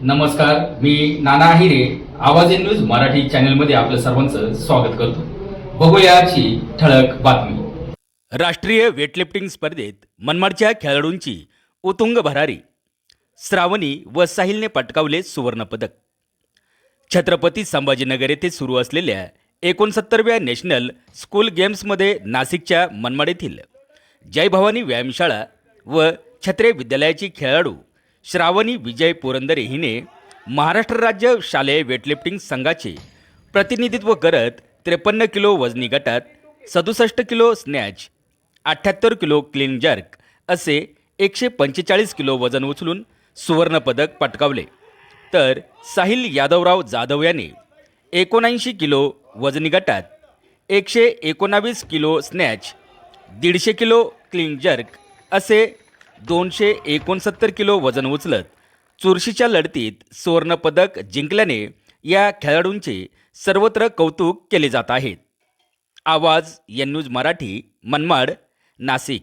नमस्कार, मी नाना आहिरे. आवाज in news Marathi चॅनलमध्ये आपलं सर्वांचं स्वागत करतो. बघूया आजची ठळक बातमी. राष्ट्रीय वेटलिफ्टिंग स्पर्धेत मनमाडच्या खेळाडूंची उत्तुंग भरारी. श्रावणी व साहिलने पटकावले सुवर्णपदक. छत्रपती संभाजीनगर येथे सुरू असलेल्या 69व्या नॅशनल स्कूल गेम्समध्ये नाशिकच्या मनमाड येथील जय भवानी व्यायामशाळा व छत्रे विद्यालयाची खेळाडू श्रावणी विजय पुरंदरे हिने महाराष्ट्र राज्य शालेय वेटलिफ्टिंग संघाचे प्रतिनिधित्व करत 53 किलो वजनी गटात, 67 kilo snatch, 78 kilo clean jerk असे 145 किलो वजन उचलून सुवर्णपदक पटकावले. तर साहिल यादवराव जाधव याने 79 किलो वजनी गटात, 119 kilo snatch, 150 kilo clean jerk असे 269 किलो वजन उचलत चुरशीच्या लढतीत सुवर्णपदक जिंकल्याने या खेळाडूंचे सर्वत्र कौतुक केले जात आहे. आवाज एन न्यूज मराठी, मनमाड, नाशिक.